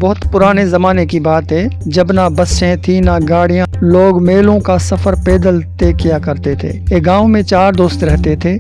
بہت پرانے زمانے کی بات ہے جب نہ بسیں تھی نہ گاڑیاں، لوگ میلوں کا سفر پیدل طے کیا کرتے تھے۔ ایک گاؤں میں 4 دوست رہتے تھے،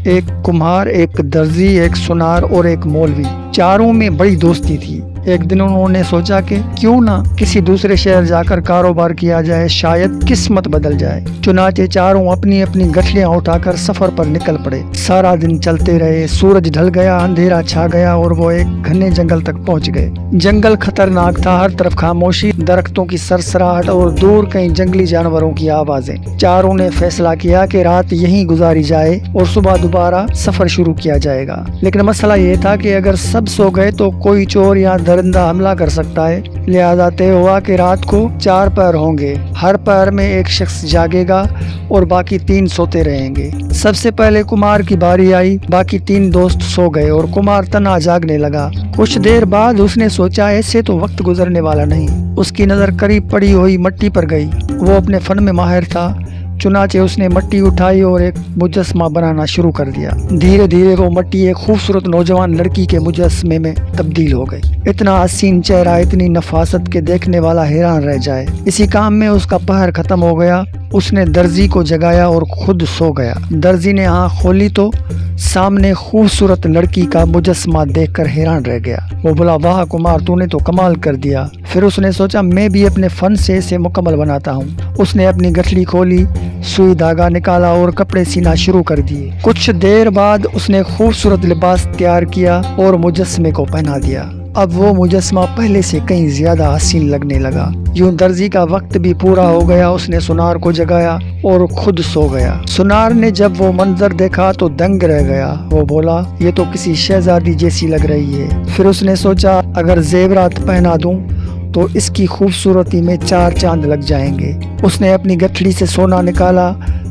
ایک کمہار، ایک درزی، ایک سونار اور ایک مولوی۔ چاروں میں بڑی دوستی تھی۔ ایک دن انہوں نے سوچا کہ کیوں نہ کسی دوسرے شہر جا کر کاروبار کیا جائے، شاید قسمت بدل جائے۔ چنانچہ چاروں اپنی اپنی گٹھلیاں اٹھا کر سفر پر نکل پڑے۔ سارا دن چلتے رہے، سورج ڈھل گیا، اندھیرا چھا گیا اور وہ ایک گھنے جنگل تک پہنچ گئے۔ جنگل خطرناک تھا، ہر طرف خاموشی، درختوں کی سرسراہٹ اور دور کہیں جنگلی جانوروں کی آوازیں۔ چاروں نے فیصلہ کیا کہ رات یہیں گزاری جائے اور صبح دوبارہ سفر شروع کیا جائے گا۔ لیکن مسئلہ یہ تھا کہ اگر سب سو گئے تو کوئی چور یا درندہ حملہ کر سکتا ہے، لہذا طے ہوا کہ رات کو 4 پہر ہوں گے، ہر پہر میں ایک شخص جاگے گا اور باقی 3 سوتے رہیں گے۔ سب سے پہلے کمار کی باری آئی، باقی 3 دوست سو گئے اور کمار تنہا جاگنے لگا۔ کچھ دیر بعد اس نے سوچا ایسے تو وقت گزرنے والا نہیں۔ اس کی نظر قریب پڑی ہوئی مٹی پر گئی۔ وہ اپنے فن میں ماہر تھا، چنانچہ اس نے مٹی اٹھائی اور ایک مجسمہ بنانا شروع کر دیا۔ دھیرے دھیرے وہ مٹی ایک خوبصورت نوجوان لڑکی کے مجسمے میں تبدیل ہو گئی۔ اتنا حسین چہرہ، اتنی نفاست کے دیکھنے والا حیران رہ جائے۔ اسی کام میں اس کا پہر ختم ہو گیا۔ اس نے درزی کو جگایا اور خود سو گیا۔ درزی نے آنکھ کھولی تو سامنے خوبصورت لڑکی کا مجسمہ دیکھ کر حیران رہ گیا۔ وہ بولا، واہ کمار، تو نے تو کمال کر دیا۔ پھر اس نے سوچا میں بھی اپنے فن سے اسے مکمل بناتا ہوں۔ اس نے اپنی گٹھلی کھولی، سوئی دھاگا نکالا اور کپڑے سینا شروع کر دیے۔ کچھ دیر بعد اس نے خوبصورت لباس تیار کیا اور مجسمے کو پہنا دیا۔ اب وہ مجسمہ پہلے سے کہیں زیادہ حسین لگنے لگا۔ یوں درزی کا وقت بھی پورا ہو گیا۔ اس نے سونار کو جگایا اور خود سو گیا۔ سونار نے جب وہ منظر دیکھا تو دنگ رہ گیا۔ وہ بولا، یہ تو کسی شہزادی جیسی لگ رہی ہے۔ پھر اس نے سوچا اگر زیورات پہنا دوں تو اس کی خوبصورتی میں 4 چاند لگ جائیں گے۔ اس نے اپنی گٹھلی سے سونا نکالا،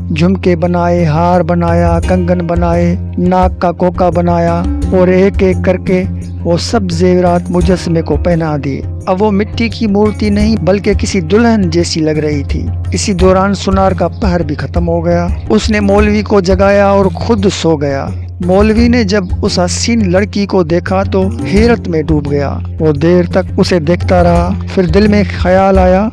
جھمکے بنائے، ہار بنایا، کنگن بنائے، ناک کا کوکا بنایا اور ایک ایک کر کے وہ سب زیورات مجسمے کو پہنا دیے۔ اب وہ مٹی کی مورتی نہیں بلکہ کسی دلہن جیسی لگ رہی تھی۔ اسی دوران سونار کا پہر بھی ختم ہو گیا۔ اس نے مولوی کو جگایا اور خود سو گیا۔ مولوی نے جب اس حسین لڑکی کو دیکھا تو حیرت میں ڈوب گیا۔ وہ دیر تک اسے دیکھتا رہا، پھر دل میں خیال آیا،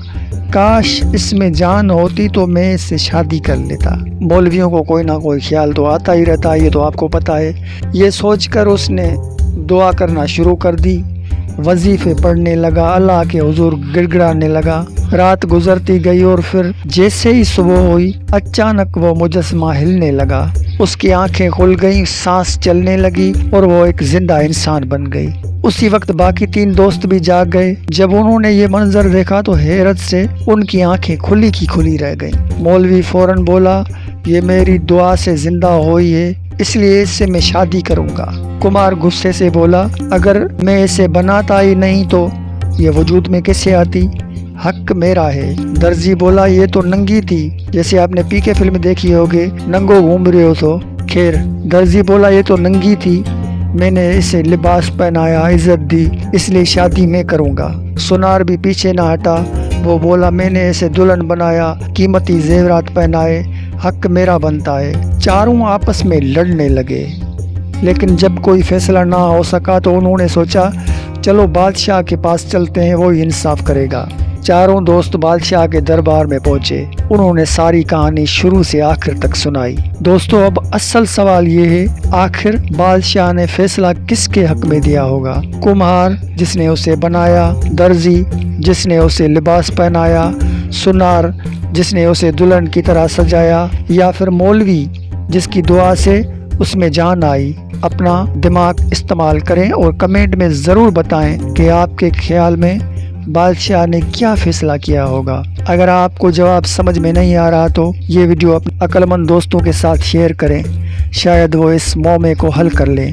کاش اس میں جان ہوتی تو میں اس سے شادی کر لیتا۔ مولویوں کو کوئی نہ کوئی خیال تو آتا ہی رہتا ہے، یہ تو آپ کو پتا ہے۔ یہ سوچ کر اس نے دعا کرنا شروع کر دی، وظیفے پڑھنے لگا، اللہ کے حضور گڑ گڑانے لگا۔ رات گزرتی گئی اور پھر جیسے ہی صبح ہوئی اچانک وہ مجسمہ ہلنے لگا۔ اس کی آنکھیں کھل گئیں، سانس چلنے لگی اور وہ ایک زندہ انسان بن گئی۔ اسی وقت باقی 3 دوست بھی جاگ گئے۔ جب انہوں نے یہ منظر دیکھا تو حیرت سے ان کی آنکھیں کھلی کی کھلی رہ گئیں۔ مولوی فوراً بولا، یہ میری دعا سے زندہ ہوئی ہے، اس لیے اس سے میں شادی کروں گا۔ کمار غصے سے بولا، اگر میں اسے بناتا ہی نہیں تو یہ وجود میں کیسے آتی؟ حق میرا ہے۔ درزی بولا، یہ تو ننگی تھی، جیسے آپ نے پی کے فلم دیکھی ہوگی، ننگو گھوم رہے ہو تو۔ خیر، درزی بولا، یہ تو ننگی تھی، میں نے اسے لباس پہنایا، عزت دی، اس لیے شادی میں کروں گا۔ سونار بھی پیچھے نہ ہٹا۔ وہ بولا، میں نے اسے دلہن بنایا، قیمتی زیورات پہنائے، حق میرا بنتا ہے۔ چاروں آپس میں لڑنے لگے، لیکن جب کوئی فیصلہ نہ ہو سکا تو انہوں نے سوچا چلو بادشاہ کے پاس چلتے ہیں، وہی انصاف کرے گا۔ چاروں دوست بادشاہ کے دربار میں پہنچے۔ انہوں نے ساری کہانی شروع سے آخر تک سنائی۔ دوستو، اب اصل سوال یہ ہے، آخر بادشاہ نے فیصلہ کس کے حق میں دیا ہوگا؟ کمہار جس نے اسے بنایا، درزی جس نے اسے لباس پہنایا، سونار جس نے اسے دلہن کی طرح سجایا، یا پھر مولوی جس کی دعا سے اس میں جان آئی؟ اپنا دماغ استعمال کریں اور کمنٹ میں ضرور بتائیں کہ آپ کے خیال میں بادشاہ نے کیا فیصلہ کیا ہوگا۔ اگر آپ کو جواب سمجھ میں نہیں آ رہا تو یہ ویڈیو اپنے عقل مند دوستوں کے ساتھ شیئر کریں، شاید وہ اس معمے کو حل کر لیں۔